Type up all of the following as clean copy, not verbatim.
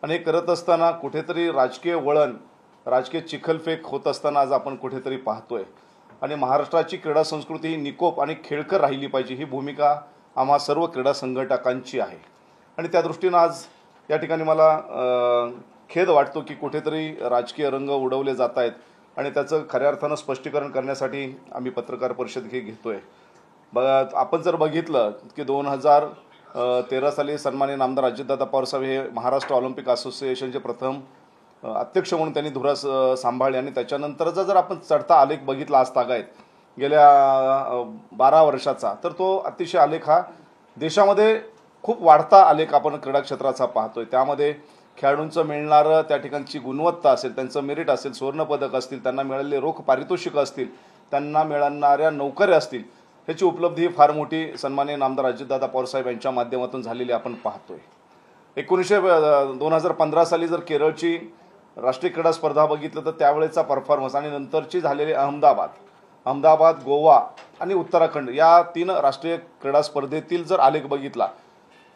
आणि हे करत असताना कुठेतरी राजकीय वळण, राजकीय चिखलफेक होत असताना आज आपण कुठेतरी पाहतोय। आणि महाराष्ट्राची क्रीडा संस्कृती ही निकोप आणि खेळकर राहिली पाहिजे ही भूमिका आम्हा सर्व क्रीडा संघटकांची आहे। आणि त्या दृष्टीने आज या ठिकाणी मला खेद वाटतो की कुठेतरी राजकीय रंग उडवले जात आहेत आणि त्याचं खऱ्या अर्थानं स्पष्टीकरण करण्यासाठी आम्ही पत्रकार परिषद घेतोय। आपण जर बघितलं की 2013 साली सन्माननीय नामदार अजितदादा पवार साहेब हे महाराष्ट्र ऑलिम्पिक असोसिएशनचे प्रथम अध्यक्ष म्हणून त्यांनी धुरा सांभाळली आणि त्याच्यानंतरचा जर आपण चढता आलेख बघितला आज तागायत गेल्या 12 वर्षाचा, तर तो अतिशय आलेख हा देशामध्ये खूप वाढता आलेख आपण क्रीडा क्षेत्राचा पाहतोय। त्यामध्ये खेळाडूंचं मिळणारं त्या ठिकाणची गुणवत्ता असेल, त्यांचं मेरिट असेल, सुवर्णपदक असतील, त्यांना मिळालेले रोख पारितोषिकं असतील, त्यांना मिळणाऱ्या नोकऱ्या असतील, ह्याची उपलब्धी फार मोठी सन्माननीय नामदार अजितदादा पवार साहेब यांच्या माध्यमातून झालेली आपण पाहतोय। 2015 साली जर केरळची राष्ट्रीय क्रीडा स्पर्धा बघितलं तर त्यावेळेचा परफॉर्मन्स आणि नंतरची झालेली अहमदाबाद, गोवा आणि उत्तराखंड या 3 राष्ट्रीय क्रीडा स्पर्धेतील जर आलेख बघितला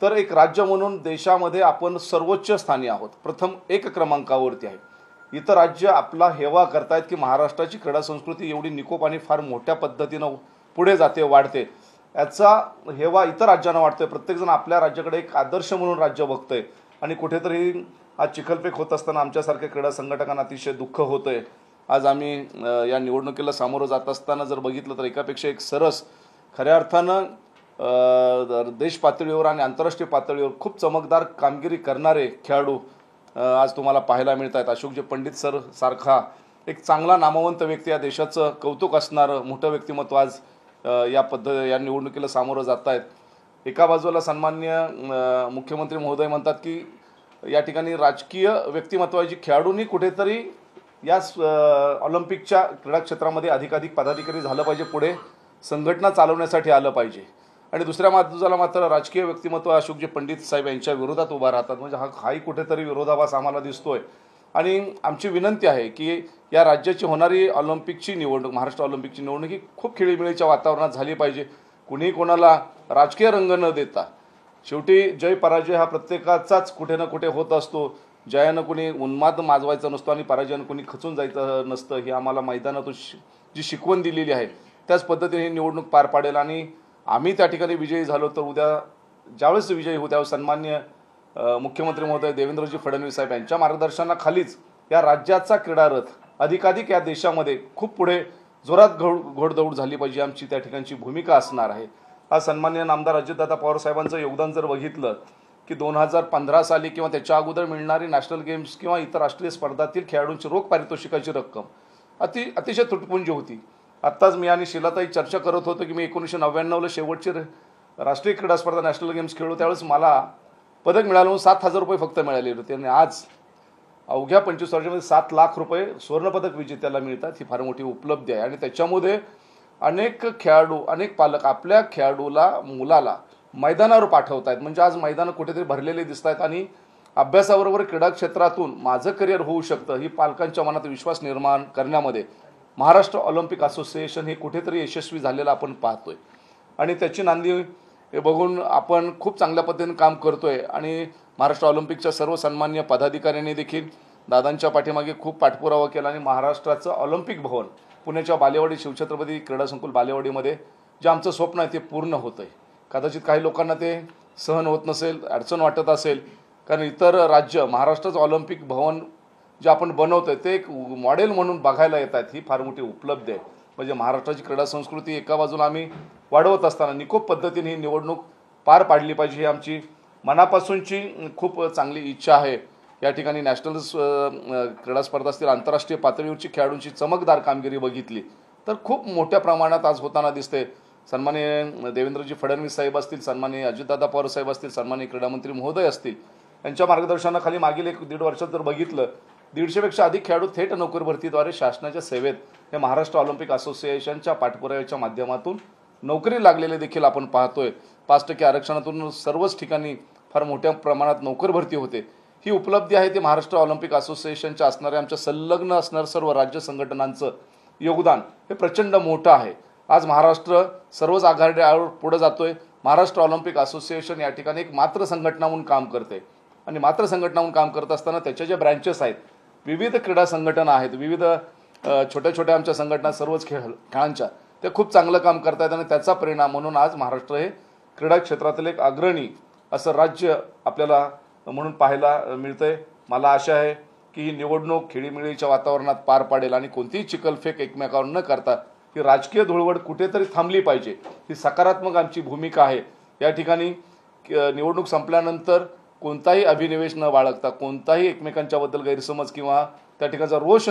तर एक राज्य म्हणून देशामध्ये आपण सर्वोच्च स्थानी आहोत, प्रथम 1 क्रमांकावरती आहे। इतर राज्य आपला हेवा करतायत की महाराष्ट्राची क्रीडा संस्कृती एवढी निकोप आणि फार मोठ्या पद्धतीनं पुढे जाते, वाढते, याचा हेवा इतर राज्यांना वाटतोय। प्रत्येकजण आपल्या राज्याकडे एक आदर्श म्हणून राज्य बघतोय आणि कुठेतरी आज चिखलफेक होत असताना आमच्यासारख्या क्रीडा संघटकांना अतिशय दुःख होतंय। आज आम्ही या निवडणुकीला सामोरं जात असताना जर बघितलं तर एकापेक्षा एक सरस खऱ्या अर्थानं देश पातळीवर आणि आंतरराष्ट्रीय पातळीवर खूप चमकदार कामगिरी करणारे खेळाडू आज तुम्हाला पाहायला मिळत आहेत। अशोकजी पंडित सर सारखा एक चांगला नामवंत व्यक्ती, या देशाचं कौतुक असणारं मोठं व्यक्तिमत्व आज या निवडणुकीला सामोरं जात आहेत। एका बाजूला सन्माननीय मुख्यमंत्री महोदय म्हणतात की या ठिकाणी राजकीय व्यक्तिमत्वाची खेळाडूंनी कुठेतरी या ऑलिम्पिकच्या क्रीडा क्षेत्रामध्ये अधिकाधिक पदाधिकारी झालं पाहिजे, पुढे संघटना चालवण्यासाठी आलं पाहिजे। आणि दुसऱ्या बाजूला मात्र राजकीय व्यक्तिमत्व अशोकजी पंडित साहेब यांच्या विरोधात उभा राहतात, म्हणजे हाही कुठेतरी विरोधाभास आम्हाला दिसतोय। आणि आमची विनंती आहे की या राज्याची होणारी ऑलिम्पिकची निवडणूक, महाराष्ट्र ऑलिम्पिकची निवडणूक ही खूप खेळीमेळीच्या वातावरणात झाली पाहिजे, कुणी कोणाला राजकीय रंग न देता। शेवटी जय पराजय हा प्रत्येकाचाच कुठे ना कुठे होत असतो, जयानं कुणी उन्माद माजवायचा नसतो आणि पराजयानं कुणी खचून जायचं नसतं, ही आम्हाला मैदानातून जी शिकवण दिलेली आहे त्याच पद्धतीने ही निवडणूक पार पाडेल। आणि आम्ही त्या ठिकाणी विजयी झालो तर उद्या ज्यावेळेस विजयी होऊ त्यावेळेस सन्माननीय मुख्यमंत्री महोदय देवेंद्रजी फडणवीस साहेब यांच्या मार्गदर्शनाखालीच या राज्याचा क्रीडा रथ अधिकाधिक या देशामध्ये खूप पुढे जोरात घोडदौड झाली पाहिजे, आमची त्या ठिकाणची भूमिका असणार आहे। आज सन्माननीय नामदार अजितदादा पवार साहेबांचं योगदान जर बघितलं की 2015 साली किंवा त्याच्या अगोदर मिळणारी नॅशनल गेम्स किंवा इतर राष्ट्रीय स्पर्धातील खेळाडूंची रोख पारितोषिकाची रक्कम अतिशय तुटपुंजी होती। आत्ताच मी आणि शिलाताई चर्चा करत होतो की मी 1999ला शेवटची राष्ट्रीय क्रीडा स्पर्धा नॅशनल गेम्स खेळलो त्यावेळेस मला पदक मिळालं 7,000 रुपये फक्त मिळाले होते आणि आज अवघ्या 25 वर्षामध्ये 7 लाख रुपये सुवर्णपदक विजेत्याला मिळतात, ही फार मोठी उपलब्धी आहे। आणि त्याच्यामध्ये अनेक खेळाडू, अनेक पालक आपल्या खेळाडूला, मुलाला मैदानावर पाठवत आहेत, म्हणजे आज मैदानं कुठेतरी भरलेले दिसत आहेत आणि अभ्यासाबरोबर क्रीडा क्षेत्रातून माझं करिअर होऊ शकतं ही पालकांच्या मनात विश्वास निर्माण करण्यामध्ये महाराष्ट्र ऑलिम्पिक असोसिएशन हे कुठेतरी यशस्वी झालेलं आपण पाहतोय। आणि त्याची नांदी बघून आपण खूप चांगल्या पद्धतीने काम करतोय आणि महाराष्ट्र ऑलिम्पिकच्या सर्व सन्माननीय पदाधिकाऱ्यांनी देखील दादांच्या पाठीमागे खूप पाठपुरावा केला आणि महाराष्ट्राचं ऑलिम्पिक भवन पुण्याच्या बालेवाडी शिवछत्रपती क्रीडा संकुल बालेवाडीमध्ये जे आमचं स्वप्न आहे ते पूर्ण होतंय। कदाचित काही लोकांना ते सहन होत नसेल, अडचण वाटत असेल, कारण इतर राज्य महाराष्ट्राचं ऑलिम्पिक भवन जे आपण बनवतोय ते एक मॉडेल म्हणून बघायला येत आहेत, ही फार मोठी उपलब्धी आहे। म्हणजे महाराष्ट्राची क्रीडा संस्कृती एका बाजूला आम्ही वाढवत असताना निकोप पद्धतीने ही निवडणूक पार पाडली पाहिजे, ही आमची मनापासूनची खूप चांगली इच्छा आहे। या ठिकाणी नॅशनल क्रीडा स्पर्धा असतील, आंतरराष्ट्रीय पातळीवरची खेळाडूंची चमकदार कामगिरी बघितली तर खूप मोठ्या प्रमाणात आज होताना दिसते। सन्माननीय देवेंद्रजी फडणवीस साहेब असतील, सन्माननीय अजितदादा पवार साहेब असतील, सन्माननीय क्रीडामंत्री महोदय असतील, यांच्या मार्गदर्शनाखाली मागील 1-1.5 वर्षात जर बघितलं 150 पेक्षा अधिक खेळाडू थेट नोकरी भरतीद्वारे शासनाच्या सेवेत हे महाराष्ट्र ऑलिम्पिक असोसिएशनच्या पाठपुराव्याच्या माध्यमातून नोकरी लागलेले देखील आपण पाहतोय। 5% आरक्षणातून सर्वच ठिकाणी फार मोठ्या प्रमाणात नोकरी भरती होते, ही उपलब्धी आहे। ते महाराष्ट्र ऑलिम्पिक असोसिएशनच्या असणाऱ्या आमच्या संलग्न असणाऱ्या सर्व राज्य संघटनांचं योगदान हे प्रचंड मोठं आहे। आज महाराष्ट्र सर्वच आघाडीवर पुढे जातोय। महाराष्ट्र ऑलिम्पिक असोसिएशन या ठिकाणी एक मात्र संघटना म्हणून काम करते। आणि मात्र संघटना म्हणून काम करत असताना त्याच्या ज्या ब्रँचेस आहेत, विविध क्रीडा संघटना आहेत, विविध छोट्या छोट्या आमच्या संघटना सर्वच खेळांच्या, ते खूप चांगलं काम करतायत आणि त्याचा परिणाम म्हणून आज महाराष्ट्र हे क्रीडा क्षेत्रातील एक अग्रणी असं राज्य आपल्याला म्हणून पाहायला मिळतंय. मला आशा आहे की ही निवडणूक खेळीमेळीच्या वातावरणात पार पाडेल आणि कोणतीही चिखलफेक एकमेकावर न करता ही राजकीय धुळवड कुठेतरी थांबली पाहिजे, ही सकारात्मक आमची भूमिका आहे. या ठिकाणी निवडणूक संपल्यानंतर कोणताही अभिनिवेश न बाळगता, कोणताही एकमेकांच्याबद्दल गैरसमज किंवा त्या ठिकाणचा रोष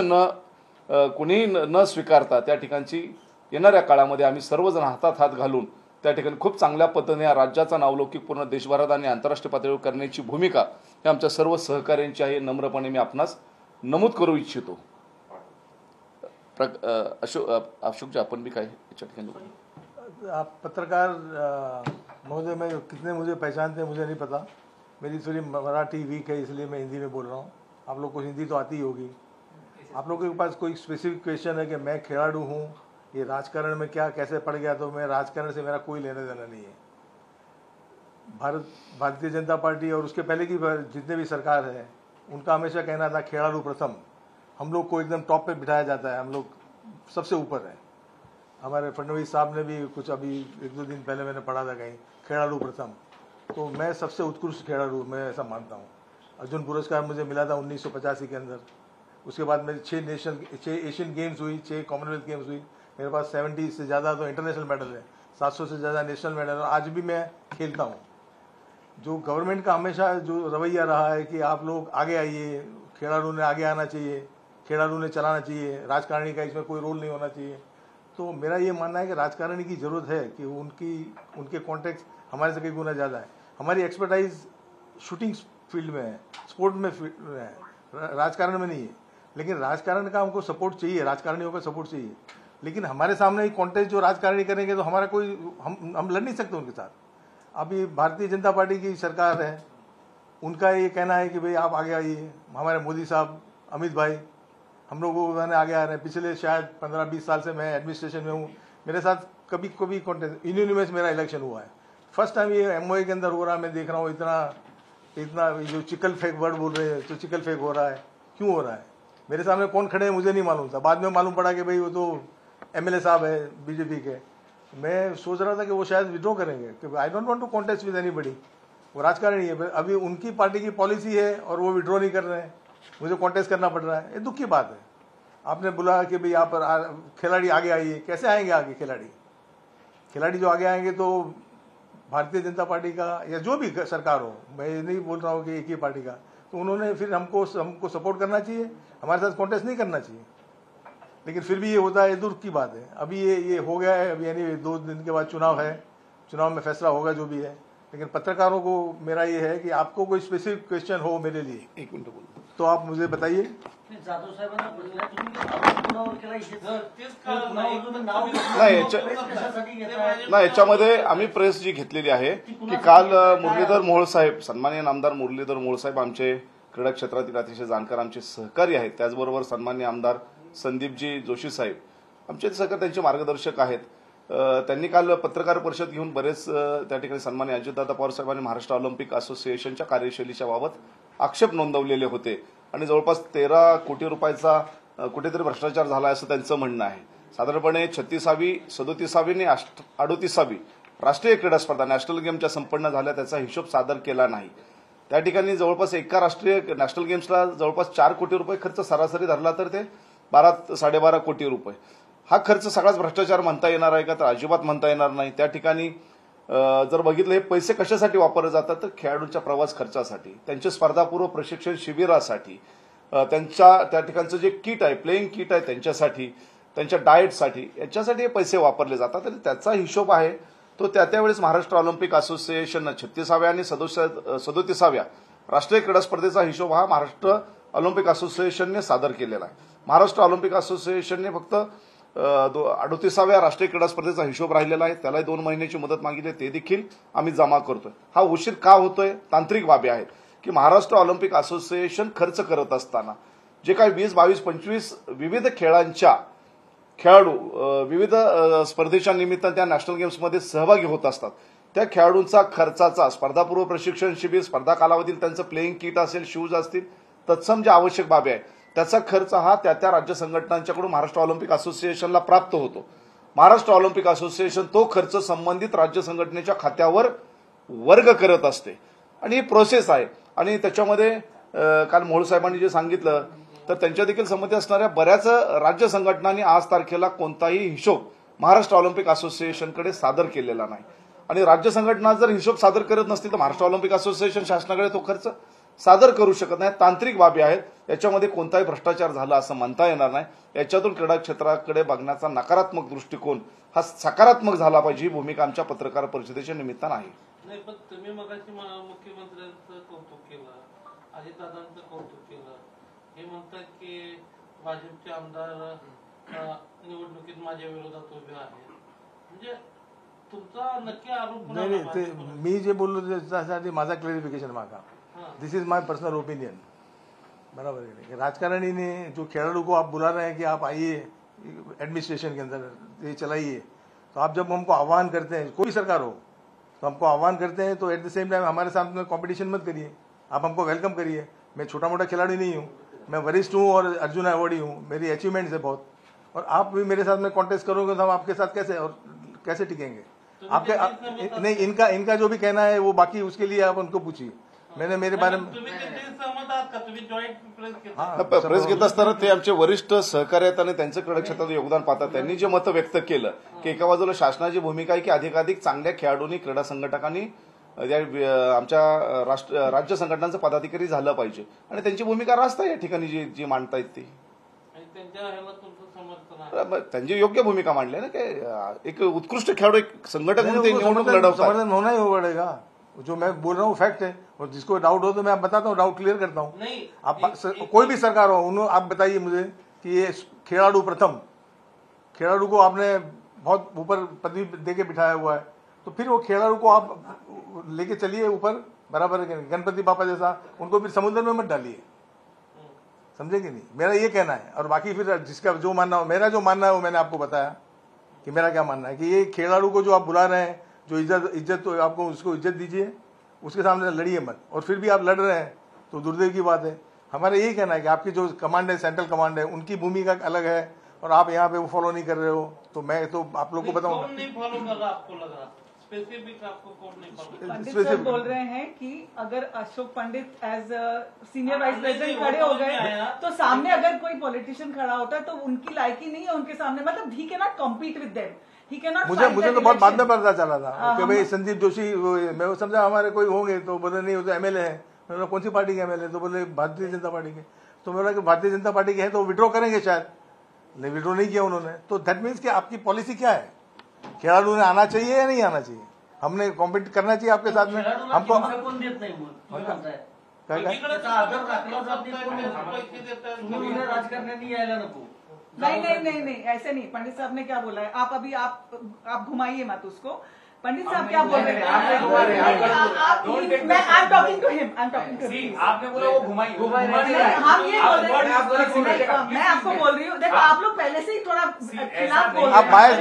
कुणीही न स्वीकारता त्या ठिकाणची येणाऱ्या काळामध्ये आम्ही सर्वजण हातात हात घालून त्या ठिकाणी खूप चांगल्या पद्धतीने या राज्याचा नावलौकिक पूर्ण देशभरात आणि आंतरराष्ट्रीय पातळीवर करण्याची भूमिका ही आमच्या सर्व सहकाऱ्यांची आहे. नम्रपणे मी आपणास नमूद करू इच्छितो. अशोक जी, आपण भी काय याच्या ठिकाणी आप पत्रकार महोदय, मैं कितने मुझे पहचानते हैं मुझे नहीं पता, मेरी थोड़ी मराठी वीक है इसलिए मैं हिंदी में बोल रहा हूँ. आप लोग को हिंदी तो आती ही होगी. आप लोगों के पास कोई स्पेसिफिक क्वेश्चन है कि मैं खिलाड़ू हूँ, ये राजकारण में क्या कैसे पड़ गया, तो मैं राजकारण से मेरा कोई लेना देना नहीं है. भारतीय जनता पार्टी और उसके पहले की जितने भी सरकार है उनका हमेशा कहना था खिलाड़ू प्रथम. हम लोग को एकदम टॉप पे बिठाया जाता है, हम लोग सबसे ऊपर है. हमारे फडणवीस साहब ने भी कुछ अभी 1-2 दिन पहले मैंने पढ़ा था कहीं, खिलाड़ू प्रथम. तो मैं सबसे उत्कृष्ट खिलाड़ू, मैं ऐसा मानता हूँ. अर्जुन पुरस्कार मुझे मिला था 1985 के अंदर. उसके बाद मेरी 6 एशियन गेम्स हुई, 6 कॉमनवेल्थ गेम्स हुई. मेरे पास 70 से ज़्यादा तो इंटरनेशनल मेडल है, 700 से ज़्यादा नेशनल मेडल है. आज भी मैं खेलता हूँ. जो गवर्नमेंट का हमेशा जो रवैया रहा है कि आप लोग आगे आइए, खिलाड़ू ने आगे आना चाहिए, खिलाड़ू ने चलाना चाहिए, राजकारणी का इसमें कोई रोल नहीं होना चाहिए. तो मेरा ये मानना है कि राजकारणी की ज़रूरत है कि उनके कॉन्टेक्ट हमारे से कई गुना ज़्यादा है. हमारी एक्सपर्टाइज शूटिंग फील्ड में है, स्पोर्ट में है, राजकारण में नहीं है. लेकिन राजकारण का हमको सपोर्ट चाहिए, राजकारणियों का सपोर्ट चाहिए. लेकिन हमारे सामने कॉन्टेस्ट जो राजकारणी करेंगे तो हमारा कोई हम लड़ नहीं सकते उनके साथ. अभी भारतीय जनता पार्टी की सरकार है, उनका ये कहना है कि भाई आप आगे आइए. हमारे मोदी साहब, अमित भाई, हम लोगों को मैंने आगे आ रहे हैं. पिछले शायद 15-20 साल से मैं एडमिनिस्ट्रेशन में हूँ. मेरे साथ कभी कभी कॉन्टेस्ट यूनियन मेरा इलेक्शन हुआ है. फर्स्ट टाइम ये एमओए के अंदर हो रहा है. मैं देख रहा हूँ इतना जो चिकल फेक वर्ड बोल रहे हैं, तो चिकल फेक हो रहा है. क्यों हो रहा है? मेरे सामने कौन खड़े हैं मुझे नहीं मालूम था. बाद में मालूम पड़ा कि भाई वो तो एमएलए साहब है बीजेपी के. मैं सोच रहा था कि वो शायद विड्रॉ करेंगे कि I don't want to contest with anybody. वो राजकारणी है. अभी उनकी पार्टी की पॉलिसी है और वो विड्रॉ नहीं कर रहे हैं, मुझे कॉन्टेस्ट करना पड़ रहा है. ये दुख की बात है. आपने बोला कि भाई यहाँ पर खिलाड़ी आगे आइए. कैसे आएंगे आगे खिलाड़ी जो आगे आएंगे तो भारतीय जनता पार्टी का या जो भी सरकार हो, मैं नहीं बोल रहा हूँ कि एक ही पार्टी का, तो उन्होंने फिर हमको सपोर्ट करना चाहिए, हमारे साथ कॉन्टेस्ट नहीं करना चाहिए. लेकिन फिर भी ये होता है, दुख की बात है. अभी ये हो गया है. अभी यानी 2 दिन के बाद चुनाव है, चुनाव में फैसला होगा जो भी है. लेकिन पत्रकारों को मेरा ये है कि आपको कोई स्पेसिफिक क्वेश्चन हो मेरे लिए, 1 मिनट बोलो, तो आप मुझे बताइए. नाही, याच्यामध्ये आम्ही प्रेस जी घेतलेली आहे की काल मुरलीधर मोहोळ साहेब, सन्माननीय आमदार मुरलीधर मोहोळ साहेब आमचे क्रीडा क्षेत्रातील अतिशय जाणकार आमचे सहकारी आहेत. त्याचबरोबर सन्माननीय आमदार संदीपजी जोशी साहेब आमचे सहकारी, त्यांचे मार्गदर्शक आहेत. त्यांनी काल पत्रकार परिषद घेऊन बरेच त्या ठिकाणी सन्माननीय अजितदादा पवार साहेबांनी महाराष्ट्र ऑलिम्पिक असोसिएशनच्या कार्यशैलीच्या बाबत आक्षेप नोंदवलेले होते आणि जवळपास 13 कोटी रुपयाचा कुठेतरी भ्रष्टाचार झाला असं त्यांचं म्हणणं आहे. साधारणपणे 36वी, 37वी आणि 38वी राष्ट्रीय क्रीडा स्पर्धा नॅशनल गेमच्या संपन्न झाल्या, त्याचा हिशोब सादर केला नाही. त्या ठिकाणी जवळपास एका राष्ट्रीय नॅशनल गेम्सला जवळपास 4 कोटी रुपये खर्च सरासरी धरला तर ते 12-12.5 कोटी रुपये. हा खर्च सगळाच भ्रष्टाचार म्हणता येणार आहे का? तर अजिबात म्हणता येणार नाही. त्या ठिकाणी जर बघितलं हे पैसे कशासाठी वापरले जातात तर खेळाडूंच्या प्रवास खर्चासाठी, त्यांचे स्पर्धापूर्व प्रशिक्षण शिबिरासाठी, त्यांच्या त्या ठिकाणचं जे किट आहे, प्लेइंग किट आहे त्यांच्यासाठी, त्यांच्या डाएटसाठी, याच्यासाठी हे पैसे वापरले जातात. आणि त्याचा हिशोब आहे तो त्यावेळेस महाराष्ट्र ऑलिम्पिक असोसिएशन 36व्या आणि 37व्या राष्ट्रीय क्रीडा स्पर्धेचा हिशोब हा महाराष्ट्र ऑलिम्पिक असोसिएशनने सादर केलेला आहे. महाराष्ट्र ऑलिम्पिक असोसिएशनने फक्त 38व्या राष्ट्रीय क्रीडा स्पर्धेचा हिशोब राहिलेला आहे. त्यालाही 2 महिन्याची मुदत मागितली, ते देखील आम्ही जमा करतोय. हा उशीर का होतोय? तांत्रिक बाबी आहेत की महाराष्ट्र ऑलिम्पिक असोसिएशन खर्च करत असताना जे काही 20, 22, 25 विविध खेळांच्या खेळाडू विविध स्पर्धेच्या निमित्ताने त्या नॅशनल गेम्समध्ये सहभागी होत असतात, त्या खेळाडूंचा खर्चाचा स्पर्धापूर्व प्रशिक्षण शिबिर, स्पर्धा कालावधीत त्यांचं प्लेइंग किट असेल, शूज असतील, तत्सम ज्या आवश्यक बाबी आहे त्याचा खर्च हा त्या राज्य संघटनांच्याकडून महाराष्ट्र ऑलिम्पिक असोसिएशनला प्राप्त होतो. महाराष्ट्र ऑलिम्पिक असोसिएशन तो खर्च संबंधित राज्य संघटनेच्या खात्यावर वर्ग करत असते आणि ही प्रोसेस आहे. आणि त्याच्यामध्ये काल मोहोळ साहेबांनी जे सांगितलं तर त्यांच्या देखील संमती असणाऱ्या बऱ्याच राज्य संघटनांनी आज तारखेला कोणताही हिशोब महाराष्ट्र ऑलिम्पिक असोसिएशनकडे सादर केलेला नाही. आणि राज्य संघटना जर हिशोब सादर करत नसतील तर महाराष्ट्र ऑलिम्पिक असोसिएशन शासनाकडे तो खर्च सादर करू शकत नाही. तांत्रिक बाबी आहेत, याच्यामध्ये कोणताही भ्रष्टाचार झाला असं म्हणता येणार नाही. याच्यातून क्रीडा क्षेत्राकडे बघण्याचा नकारात्मक दृष्टिकोन हा सकारात्मक झाला पाहिजे, ही भूमिका आमच्या पत्रकार परिषदेच्या निमित्तानं आहे. नाही, पण तुम्ही मगाशी मुख्यमंत्र्यांचं कौतुक केलं, अजितदादांचं कौतुक केलं, हे म्हणतात की भाजपचे आमदार निवडणुकीत माझ्या विरोधात उभे आहेत. म्हणजे तुमचा नक्की आरोप नाही, ते मी जे बोललो त्यासाठी माझा क्लॅरिफिकेशन मागा. दिस इज माय पर्सनल ओपिनियन. बराबर है. राजकारणीने जो खिलाड़ू को आप बुला रहे हैं कि आप आइए एडमिनिस्ट्रेशन के अंदर ये चलाइए, तो आप जब हमको आह्वान करते हैं, कोई सरकार हो, तो हमको आह्वान करते हैं तो एट द सेम टाइम हमारे सामने कंपटीशन मत करिए. आप हमको वेलकम करिए. मैं छोटा मोटा खिलाड़ी नहीं हूँ, मैं वरिष्ठ हूँ और अर्जुन अवार्डी हूँ, मेरी अचीवमेंट्स है बहुत. और आप भी मेरे साथ में कॉन्टेस्ट करोगे तो हम आपके साथ कैसे टिकेंगे? आपके नहीं, इनका जो भी कहना है वो बाकी उसके लिए आप उनको पूछिए. मैंने मेरे बारे में प्रेस घेत असताना ते आमचे वरिष्ठ सहकारी आहेत आणि त्यांचं क्रीडा क्षेत्रात योगदान पाहतात. त्यांनी जे मत व्यक्त केलं की एका बाजूला शासनाची भूमिका आहे की अधिकाधिक चांगल्या खेळाडूंनी, क्रीडा संघटकांनी आमच्या राज्य संघटनांचं पदाधिकारी झालं पाहिजे आणि त्यांची भूमिका रास्त आहे या ठिकाणी जी मांडतायत ती. त्यांची योग्य भूमिका मांडली ना, की एक उत्कृष्ट खेळाडू, एक संघटक म्हणून ते निवडणूक लढवतात. समर्थन होना ही पड़ेगा. जो मैं बोल रहा हूँ फैक्ट है, और जिसको डाउट हो तो मैं बताता हूँ, डाउट क्लियर करता हूँ. आप कोई भी सरकार हो, उन्होंने आप बताइए मुझे कि ये खिलाड़ू प्रथम, खिलाड़ू को आपने बहुत ऊपर पदवी देके बिठाया हुआ है, तो फिर वो खिलाड़ू को आप लेके चलिए ऊपर. बराबर है. गणपति बापा जैसा उनको फिर समुद्र में मत डालिए. समझे कि नहीं? मेरा ये कहना है. और बाकी फिर जिसका जो मानना हो, मेरा जो मानना है वो मैंने आपको बताया कि मेरा क्या मानना है कि ये खिलाड़ू को जो आप बुला रहे हैं, जो इज्जत तो आपको उसको इज्जत दीजिए, उसके सामने लड़िए मत. और फिर भी आप लड़ रहे हैं तो दुर्दैव की बात है. हमारा यही कहना है कि आपकी जो कमांड है, सेंट्रल कमांड है, उनकी भूमिका अलग है और आप यहाँ पे वो फॉलो नहीं कर रहे हो. तो मैं तो आप लोग को बताऊंगा. नहीं फॉलो कर रहा, आपको लग रहा स्पेसिफिक आपको कौन नहीं फॉलो? पंडित सर बोल रहे हैं कि अगर Ashok Pandit as senior vice president खड़े हो गए तो सामने अगर कोई पॉलिटिशियन खड़ा होता है तो उनकी लायकी नहीं है उनके सामने. मतलब ही कैन नॉट कम्पीट विद देम. मुझे तो बहुत बाद में पता चला था कि भाई संदीप जोशी, मैं वो समझा हमारे कोई होंगे, तो बोले नहीं वो तो एमएलए है. मैंने कौन सी पार्टी के एमएलए? तो बोले भारतीय जनता पार्टी के. तो मैं बोला कि भारतीय जनता पार्टी के हैं तो विड्रॉ करेंगे शायद. नहीं, विड्रॉ नहीं किया उन्होंने. तो दैट मीन्स कि आपकी पॉलिसी क्या है? खिलाड़ू ने आना चाहिए या नहीं आना चाहिए? हमने कॉम्पीट करना चाहिए आपके साथ में. हमको राजकारण्यांनी यायला नको. नहीं, ऐसे नहीं. पंडित साहब ने क्या बोला है, आप अभी आप घुमाइए मत उसको. पंडित साहब क्या बोल रहे हैं? आई एम टॉकिंग टू हिम. आपने बोला वो घुमाइए. हम ये बोल रहे हैं, मैं आपको बोल रही हूँ. देखो आप लोग पहले से ही थोड़ा खिलाफ बोल रहे हैं. आप बायस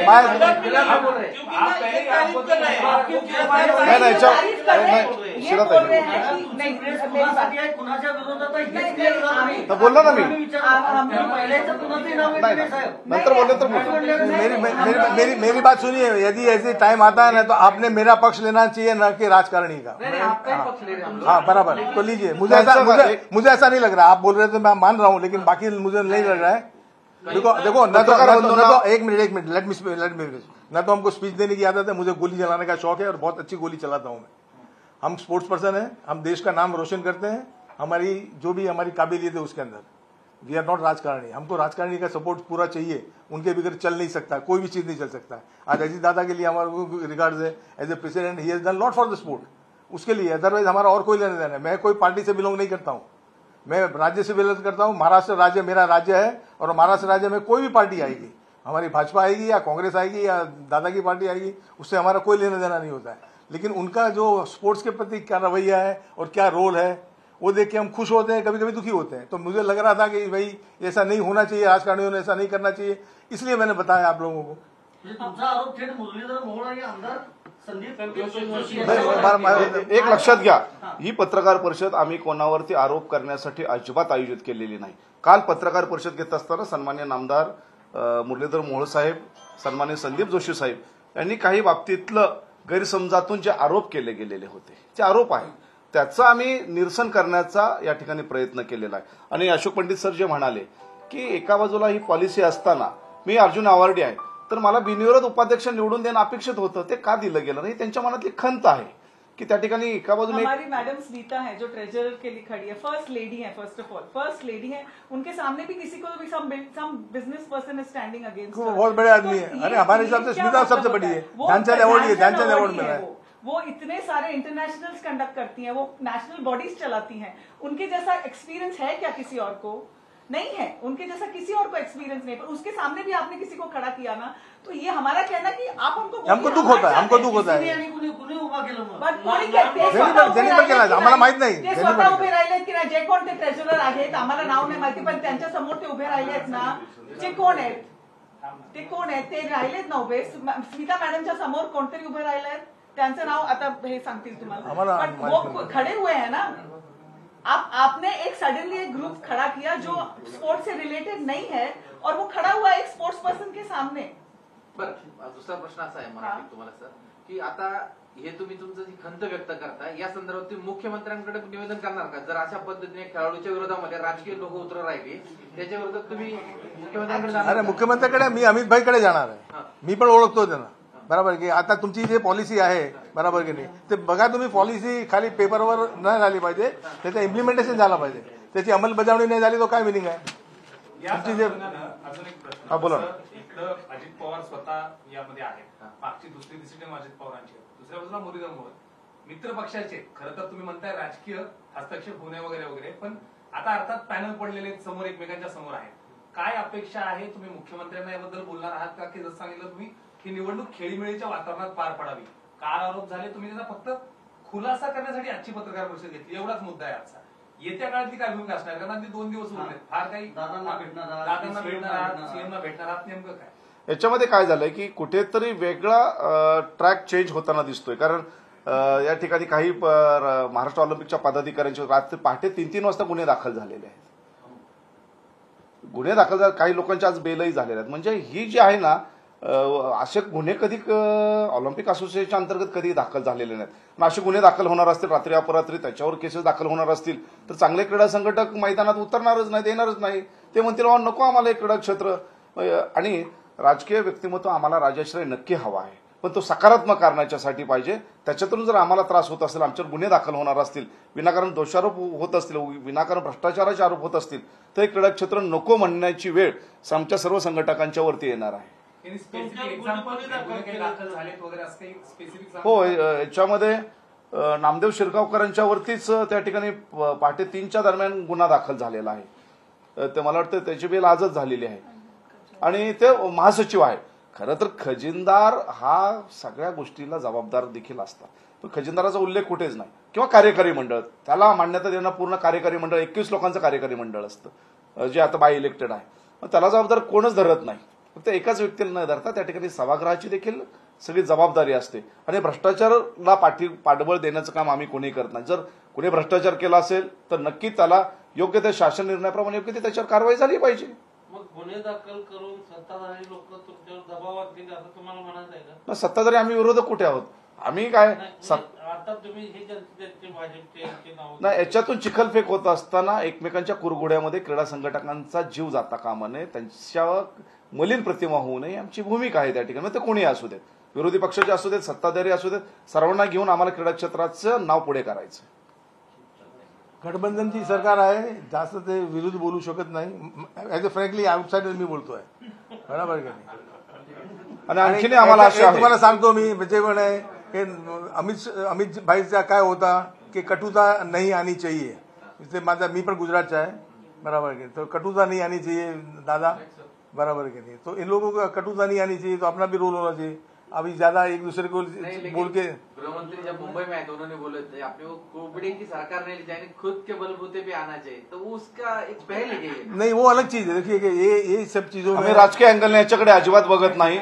ये बोल रहे हैं कि नहीं, कुणाच्या विरोधात बोललो ना मी. नंतर बोलले तर मेरी बात सुनिए. यदि ऐसे टाइम आता है ना तो आपने मेरा पक्ष लेना चाहिए, न कि राजकारणी का. हाँ बराबर, तो लीजिए. मुझे ऐसा नहीं लग रहा. आप बोल रहे थे मैं मान रहा हूँ, लेकिन बाकी मुझे नहीं लग रहा है. देखो न तो एक मिनट लेट मी न तो हमको स्पीच देने की आदत है. मुझे गोली चलाने का शौक है और बहुत अच्छी गोली चलाता हूँ मैं. हम स्पोर्ट्स पर्सन है, हम देश का नाम रोशन करते हैं. हमारी जो भी हमारी काबिलियत है उसके अंदर. वी आर नॉट राजकारणी. हमको राजकारणी का सपोर्ट पूरा चाहिए. उनके बगैर चल नहीं सकता, कोई भी चीज नहीं चल सकता. आज अजीत दादा के लिए हमारे रिगार्ड्स है. As a president he has done lot for the sport. उसके लिए अदरवाइज हमारा और कोई लेना देना है. मैं कोई पार्टी से बिलोंग नहीं करता हूँ. मैं राज्य से बिलोंग करता हूँ. महाराष्ट्र राज्य मेरा राज्य है और महाराष्ट्र राज्य में कोई भी पार्टी आएगी, हमारी भाजपा आएगी या कांग्रेस आएगी या दादा की पार्टी आएगी, उससे हमारा कोई लेना देना नहीं होता है. लेकिन उनका जो स्पोर्ट्स के प्रति क्या रवैया है और क्या रोल है वो देख के हम खुश होते हैं, कभी कभी दुखी होते हैं. तो मुझे लग रहा था कि भाई ऐसा नहीं होना चाहिए, राजकारणियों ने ऐसा नहीं करना चाहिए, इसलिए मैंने बताया आप लोगों को. तुमचा आरोप थेट मुरलीधर मोहोळ आणि आमदार एक लक्षात घ्या, ही पत्रकार परिषद आम्ही कोणावरती आरोप करण्यासाठी अजिबात आयोजित केलेली नाही. काल पत्रकार परिषद घेत असताना सन्मान्य नामदार मुरलीधर मोहोळ साहेब, सन्मान्य संदीप जोशी साहेब यांनी काही बाबतीतलं गैरसमजातून जे आरोप केले गेलेले होते, ते आरोप आहे, त्याचं आम्ही निरसन करण्याचा या ठिकाणी प्रयत्न केलेला आहे. आणि अशोक पंडित सर जे म्हणाले की एका बाजूला ही पॉलिसी असताना मी अर्जुन अवॉर्डी आहे तर मला बिनविरोध उपाध्यक्ष निवडून देणं अपेक्षित होतं, ते का दिलं गेलं नाही, त्यांच्या मनातली खंत आहे की त्या ठिकाणी एका बाजूने हमारी मैडम स्मिता है जो ट्रेजरर के लिए खड़ी है, फर्स्ट लेडी है, first of all first lady है, उनके सामने भी किसी को भी some business person is standing against, वो बहुत बड़े आदमी है. अरे हमारे हिसाब से स्मिता सबसे बड़ी है, ध्यानचंद अवार्ड ये ध्यानचंद अवार्ड मिला है. वो इतने सारे इंटरनेशनल्स कंडक्ट करती हैं, वो नेशनल बॉडीज चलाती हैं, उनके जैसा एक्सपीरियंस है क्या किसी और को? नहीं है, उनके जैसा किसी और को एक्सपीरियंस नहीं. पर उसके सामने भी आपने किसी को खड़ा किया ना, तो ये हमारा कहना कि आप हमको दुख होता है, हमको दुख होता है. आम्हाला माहित नाही ते स्वतः उभे राहिलेत की नाही, जे कोण ते ट्रेजरर आहेत आम्हाला नाव नाही माहिती, पण त्यांच्या समोर ते उभे राहिलेत ना, जे कोण आहेत ते कोण आहेत, ते राहिलेत ना उभे. स्मिता मॅडमच्या समोर कोणतरी उभे राहिलेत, त्यांचं नाव आता हे सांगतील तुम्हाला, पण वो खड़े हुए हैं ना. आपने एक सडनली एक ग्रुप खड़ा किया जो स्पोर्ट्स से रिलेटेड नहीं है और वो खड़ा हुआ एक स्पोर्ट्स पर्सन के सामने. बरं, दुसरा प्रश्न असा आहे मला तुम्हाला सर, की आता हे तुम्ही तुमचं जी खंत व्यक्त करताय या संदर्भात तुम्ही मुख्यमंत्र्यांकडे निवेदन करणार का? जर अशा पद्धतीने खेळाडूच्या विरोधामध्ये राजकीय लोक उतरत राहिले त्याच्या विरोधात तुम्ही मुख्यमंत्र्यांकडे जाणार? अरे मुख्यमंत्र्याकडे मी अमित भाईकडे जाणार आहे, मी पण ओळखतो त्यांना, बरोबर की. आता तुमची जी पॉलिसी आहे, बरोबर की नाही, ते बघा तुम्ही, पॉलिसी खाली पेपरवर नाही झाली पाहिजे, त्याचं इम्प्लिमेंटेशन झालं पाहिजे, त्याची अंमलबजावणी नाही झाली तो काय मिनिंग आहे? अजून एक प्रश्न. हा, बोला ना. इकडं अजित पवार स्वतः यामध्ये आहेत, मागची दुसरी डिसिजन अजित पवारांची, दुसऱ्या बाजूला मुरलीधर मोहोळ मित्र पक्षाचे. खरं तर तुम्ही म्हणताय राजकीय हस्तक्षेप होणे वगैरे वगैरे, पण आता अर्थात पॅनल पडलेले समोर एकमेकांच्या समोर आहेत. काय अपेक्षा आहे? तुम्ही मुख्यमंत्र्यांना याबद्दल बोलणार आहात का, की जसं सांगितलं तुम्ही ही निवडणूक खेळीमेळीच्या वातावरणात पार पडावी? काल आरोप झाले, तुम्ही त्याचा फक्त खुलासा करण्यासाठी आजची पत्रकार परिषद घेतली, एवढाच मुद्दा आहे आजचा. येत्या काळातली काय भूमिका असणार? कारण अगदी 2 दिवस उरले, फार काही दादांना भेटणार आहात, सीएमना भेटणार आहात, नेमकं काय याच्यामध्ये काय झालंय की कुठेतरी वेगळा ट्रॅक चेंज होताना दिसतोय. कारण या ठिकाणी काही महाराष्ट्र ऑलिम्पिकच्या पदाधिकाऱ्यांचे रात्री पहाटे 3-3 वाजता गुन्हे दाखल झालेले आहेत. गुन्हे दाखल झाले, काही लोकांचे आज बेलही झालेले आहेत. म्हणजे ही जी आहे ना, असे गुन्हे कधी ऑलिम्पिक असोसिएशनच्या अंतर्गत कधी दाखल झालेले नाहीत. पण असे गुन्हे दाखल होणार असतील रात्री अपरात्री, त्याच्यावर केसेस दाखल होणार असतील तर चांगले क्रीडा संघटक मैदानात उतरणारच नाहीत, येणारच नाही. ते म्हणतील नको आम्हाला हे क्रीडा क्षेत्र. आणि राजकीय व्यक्तिमत्व आम्हाला राजाश्रय नक्की हवा आहे, पण तो सकारात्मक कारणाच्यासाठी पाहिजे. त्याच्यातून जर आम्हाला त्रास होत असेल, आमच्यावर गुन्हे दाखल होणार असतील, विनाकारण दोषारोप होत असतील, विनाकारण भ्रष्टाचाराचे आरोप होत असतील, तर हे क्रीडा क्षेत्र नको म्हणण्याची वेळ आमच्या सर्व संघटकांच्या वरती येणार आहे. हो, याच्यामध्ये नामदेव शिरगावकरांच्या वरतीच त्या ठिकाणी पहाटे 3च्या दरम्यान गुन्हा दाखल झालेला आहे. ते मला वाटतं त्याची बेल आजच झालेली आहे आणि ते महासचिव आहे. खरं तर खजिनदार हा सगळ्या गोष्टीला जबाबदार देखील असतात, पण खजिनदाराचा उल्लेख कुठेच नाही. किंवा कार्यकारी मंडळ, त्याला मान्यता देणं पूर्ण कार्यकारी मंडळ, 21 लोकांचं कार्यकारी मंडळ असतं जे आता बाय इलेक्टेड आहे. मग त्याला जबाबदार कोणच धरत नाही. फक्त एकाच व्यक्तीला न धरता त्या ठिकाणी सभागृहाची देखील सगळी जबाबदारी असते. आणि भ्रष्टाचाराला पाठबळ देण्याचं काम आम्ही कोणी करत नाही. जर कोणी भ्रष्टाचार केला असेल तर नक्की त्याला योग्य त्या शासन निर्णयाप्रमाणे योग्य त्याच्यावर कारवाई झाली पाहिजे. मग गुन्हे दाखल करून सत्ताधारी लोक तुमच्यावर दबावात गेले असं तुम्हाला म्हणायचं आहे का? सत्ताधारी आम्ही विरोधक कुठे आहोत? आम्ही काय आता तुम्ही हे भाजपचे नाव नाही, याच्यातून चिखलफेक होत असताना एकमेकांच्या कुरघोड्यामध्ये क्रीडा संघटकांचा जीव जाता कामा नये, त्यांच्या मलिन प्रतिमा होऊ नये, आमची भूमिका आहे त्या ठिकाणी. ते कोणी असू देत, विरोधी पक्षाचे असू देत, सत्ताधारी असू देत, सर्वांना घेऊन आम्हाला क्रीडा क्षेत्राचं नाव पुढे करायचं. गठबंधनची सरकार आहे, जास्त ते विरुद्ध बोलू शकत नाही. ऍज अ फ्रँकली आउटसाइडर मी बोलतोय, बरोबर का नाही? आणि आणखीन आम्हाला आशा तुम्हाला सांगतो मी, म्हणजे म्हणे अमित भाईचा काय होता की कटुता नहीं आनी चाहिए. मी पण गुजरातचा आहे, बराबर की. तो कटुता नहीं आनी चाहिए दादा, बराबर की नहीं. तो इन लोगों को कटुता नहीं आनी चाहिए, तो अपना भी रोल होना चाहिए. अभी ज्यादा एक दूसरे को बोल के गृहमंत्री जब मुंबई में आए तो उन्होंने बोले थे अपने को कोविड की सरकार नहीं ले जाएंगे, खुद के बलबूते पे आना चाहिए, तो उसका एक पहल है. नहीं, वो अलग चीज है. देखिए ये सब चीजों में राजकीय अँगल याच्याकडे अजिबात बघत नाही.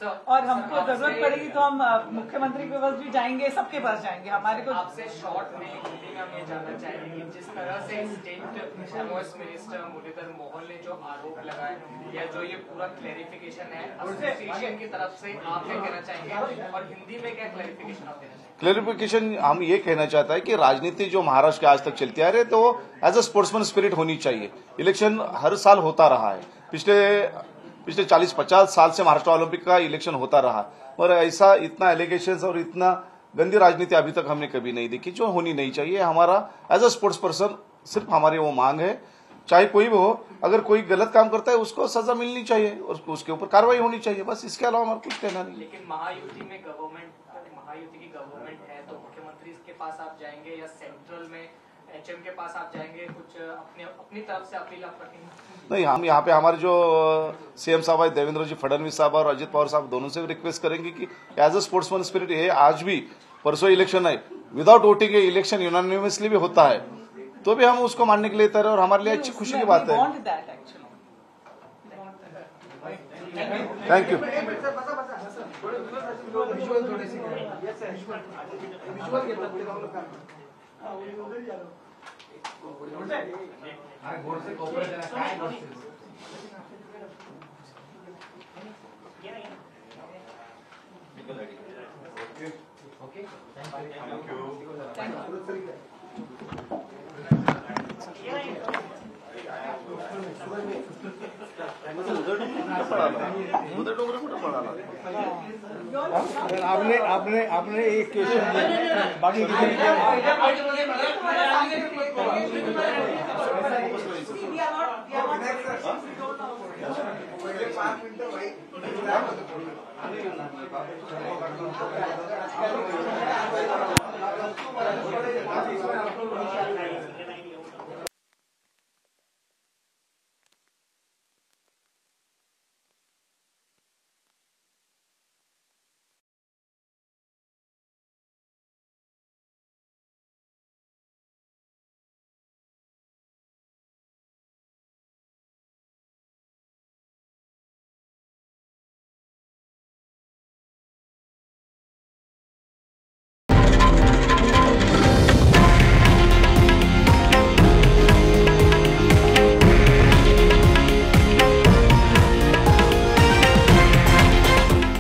और हमको जरूरत पड़ेगी तो हम मुख्यमंत्री के पास भी जाएंगे, सबके पास जाएंगे। हमारे को आपसे शॉर्ट में हिंदी में हम ये जानना चाहेंगे कि जिस तरह से state commerce minister Muralidhar Mohan ने जो आरोप लगाए या जो ये पूरा क्लैरिफिकेशन है एसोसिएशन की तरफ से, आप क्या कहना चाहेंगे और हिंदी में क्या क्लैरिफिकेशन आप देना चाहेंगे? क्लैरिफिकेशन हम ये कहना चाहता है कि राजनीति जो महाराष्ट्र के आज तक चलती आ रही है तो एज अ स्पोर्ट्समैन स्पिरिट होनी चाहिए। इलेक्शन हर साल होता रहा है, पिछले 40-50 साल से महाराष्ट्र ओलंपिक का इलेक्शन होता रहा, और ऐसा इतना एलिगेशंस और इतना गंदी राजनीति अभी तक हमने कभी नहीं देखी, जो होनी नहीं चाहिए। हमारा एज अ स्पोर्ट्स पर्सन सिर्फ हमारी वो मांग है, चाहे कोई भी हो, अगर कोई गलत काम करता है उसको सजा मिलनी चाहिए और उसके ऊपर कार्रवाई होनी चाहिए, बस इसके अलावा हमारा कुछ कहना नहीं। लेकिन महायुति की गवर्नमेंट है तो मुख्यमंत्री के पास आप जाएंगे या सेंट्रल में एचएम के पास आप जाएंगे, कुछ अपनी तरफ से अपील आप रखेंगे? नहीं, हम यहाँ पे हमारे जो सीएम साहब है देवेंद्र जी फडणवीस साहब और अजित पवार साहब दोनों से भी रिक्वेस्ट करेंगे कि एज अ स्पोर्ट्समैन स्पिरिट है, आज भी परसों इलेक्शन है, विदाउट वोटिंग इलेक्शन यूनानिमसली भी होता है, तो भी हम उसको मानने के लिए तैयार हैं और हमारे लिए अच्छी खुशी की बात है। Thank you. आपने एक क्वेश्चन बाकी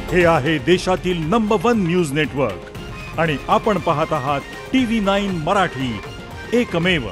हे आहे देशातील नंबर 1 न्यूज नेटवर्क आणि आपण पाहत आहात TV9 मराठी, एकमेव।